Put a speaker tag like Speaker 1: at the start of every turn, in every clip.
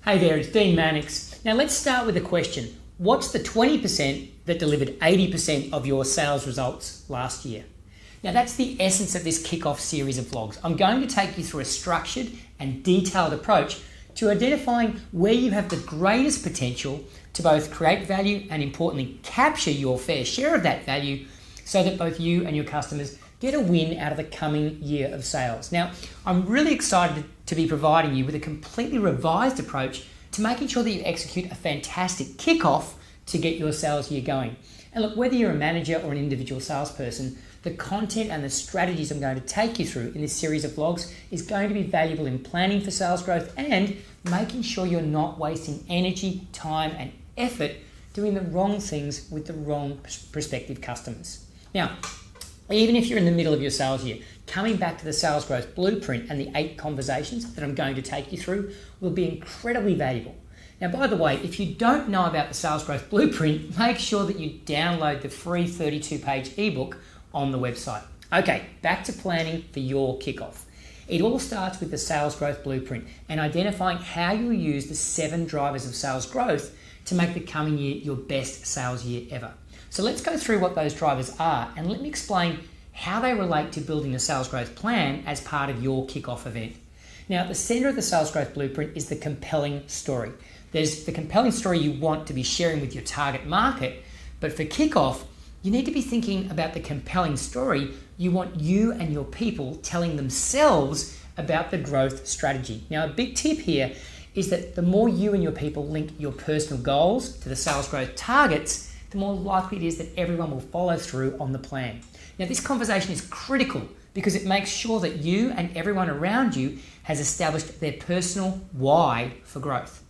Speaker 1: Hey there, it's Dean Mannix. Now let's start with a question. What's the 20% that delivered 80% of your sales results last year? Now that's the essence of this kickoff series of vlogs. I'm going to take you through a structured and detailed approach to identifying where you have the greatest potential to both create value and importantly capture your fair share of that value so that both you and your customers get a win out of the coming year of sales. Now, I'm really excited to be providing you with a completely revised approach to making sure that you execute a fantastic kickoff to get your sales year going. And look, whether you're a manager or an individual salesperson, the content and the strategies I'm going to take you through in this series of vlogs is going to be valuable in planning for sales growth and making sure you're not wasting energy, time, and effort doing the wrong things with the wrong prospective customers. Now, even if you're in the middle of your sales year, coming back to the sales growth blueprint and the 8 conversations that I'm going to take you through will be incredibly valuable. Now, by the way, if you don't know about the sales growth blueprint, make sure that you download the free 32-page ebook on the website. Okay, back to planning for your kickoff. It all starts with the sales growth blueprint and identifying how you'll use the 7 drivers of sales growth to make the coming year your best sales year ever. So let's go through what those drivers are and let me explain how they relate to building a sales growth plan as part of your kickoff event. Now, at the center of the sales growth blueprint is the compelling story. There's the compelling story you want to be sharing with your target market, but for kickoff, you need to be thinking about the compelling story you want you and your people telling themselves about the growth strategy. Now, a big tip here is that the more you and your people link your personal goals to the sales growth targets, the more likely it is that everyone will follow through on the plan. Now, this conversation is critical because it makes sure that you and everyone around you has established their personal why for growth.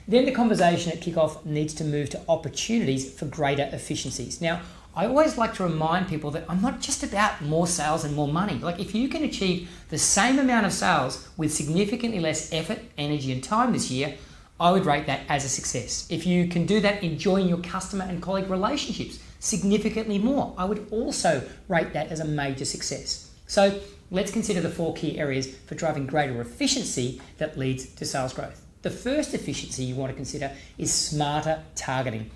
Speaker 1: Then the conversation at kickoff needs to move to opportunities for greater efficiencies. Now, I always like to remind people that I'm not just about more sales and more money. Like, if you can achieve the same amount of sales with significantly less effort, energy, and time this year, I would rate that as a success. If you can do that enjoying your customer and colleague relationships significantly more, I would also rate that as a major success. So let's consider the 4 key areas for driving greater efficiency that leads to sales growth. The first efficiency you want to consider is smarter targeting.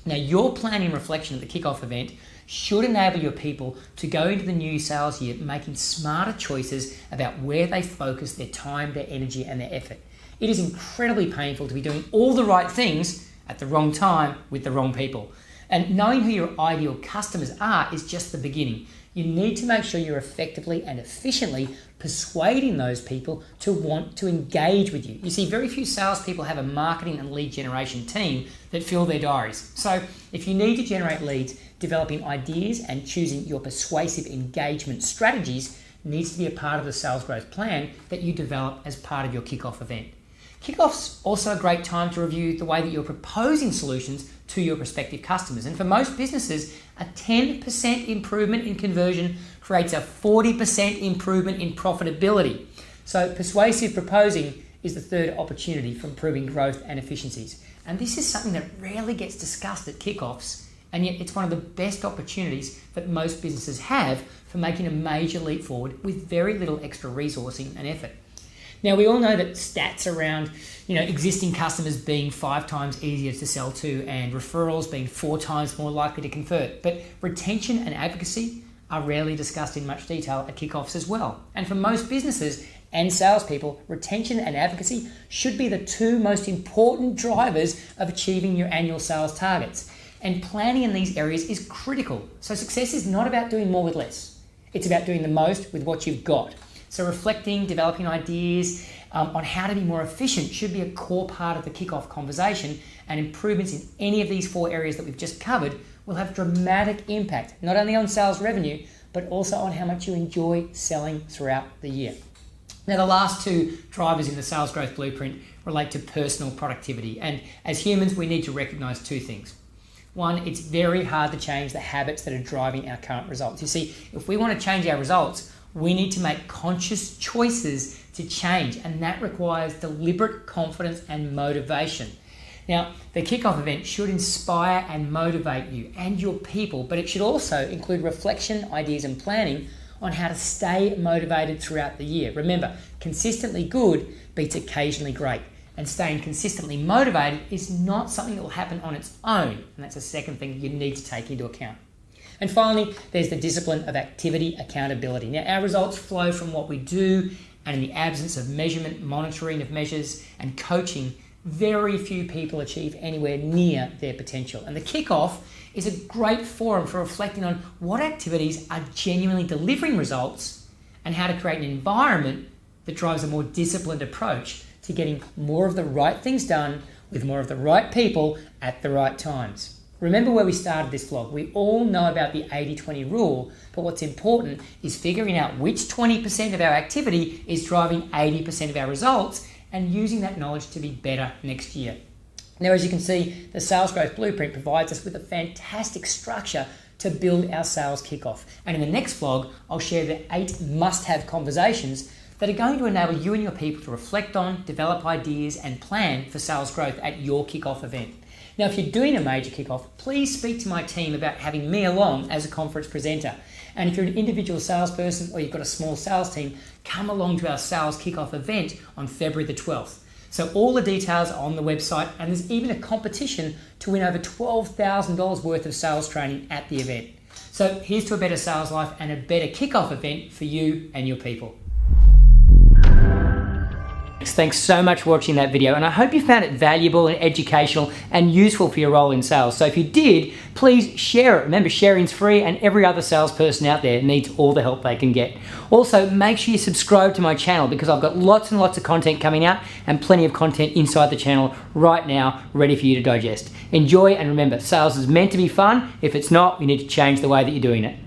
Speaker 1: Now, your planning reflection at the kickoff event should enable your people to go into the new sales year making smarter choices about where they focus their time, their energy, and their effort. It is incredibly painful to be doing all the right things at the wrong time with the wrong people. And knowing who your ideal customers are is just the beginning. You need to make sure you're effectively and efficiently persuading those people to want to engage with you. You see, very few salespeople have a marketing and lead generation team that fill their diaries. So if you need to generate leads, developing ideas and choosing your persuasive engagement strategies needs to be a part of the sales growth plan that you develop as part of your kickoff event. Kickoff's also a great time to review the way that you're proposing solutions to your prospective customers. And for most businesses, a 10% improvement in conversion creates a 40% improvement in profitability. So persuasive proposing is the third opportunity for improving growth and efficiencies. And this is something that rarely gets discussed at kickoffs, and yet it's one of the best opportunities that most businesses have for making a major leap forward with very little extra resourcing and effort. Now, we all know that stats around existing customers being 5 times easier to sell to and referrals being 4 times more likely to convert. But retention and advocacy are rarely discussed in much detail at kickoffs as well. And for most businesses and salespeople, retention and advocacy should be the 2 most important drivers of achieving your annual sales targets. And planning in these areas is critical. So success is not about doing more with less. It's about doing the most with what you've got. So reflecting, developing ideas on how to be more efficient should be a core part of the kickoff conversation, and improvements in any of these 4 areas that we've just covered will have dramatic impact, not only on sales revenue, but also on how much you enjoy selling throughout the year. Now, the last 2 drivers in the sales growth blueprint relate to personal productivity. And as humans, we need to recognize 2 things. One, it's very hard to change the habits that are driving our current results. You see, if we want to change our results, we need to make conscious choices to change, and that requires deliberate confidence and motivation. Now, the kickoff event should inspire and motivate you and your people, but it should also include reflection, ideas, and planning on how to stay motivated throughout the year. Remember, consistently good beats occasionally great. and staying consistently motivated is not something that will happen on its own. And that's the second thing you need to take into account. And finally, there's the discipline of activity accountability. Now, our results flow from what we do, and in the absence of measurement, monitoring of measures, and coaching, very few people achieve anywhere near their potential. And the kickoff is a great forum for reflecting on what activities are genuinely delivering results and how to create an environment that drives a more disciplined approach to getting more of the right things done with more of the right people at the right times. Remember where we started this vlog. We all know about the 80-20 rule, but what's important is figuring out which 20% of our activity is driving 80% of our results and using that knowledge to be better next year. Now, as you can see, the Sales Growth Blueprint provides us with a fantastic structure to build our sales kickoff. And in the next vlog, I'll share the 8 must-have conversations that are going to enable you and your people to reflect on, develop ideas, and plan for sales growth at your kickoff event. Now, if you're doing a major kickoff, please speak to my team about having me along as a conference presenter. And if you're an individual salesperson or you've got a small sales team, come along to our sales kickoff event on February the 12th. So all the details are on the website, and there's even a competition to win over $12,000 worth of sales training at the event. So here's to a better sales life and a better kickoff event for you and your people. Thanks so much for watching that video, and I hope you found it valuable and educational and useful for your role in sales. So if you did, please share it. Remember, sharing's free, and every other salesperson out there needs all the help they can get. Also, make sure you subscribe to my channel because I've got lots and lots of content coming out and plenty of content inside the channel right now ready for you to digest. Enjoy, and remember, sales is meant to be fun. If it's not, you need to change the way that you're doing it.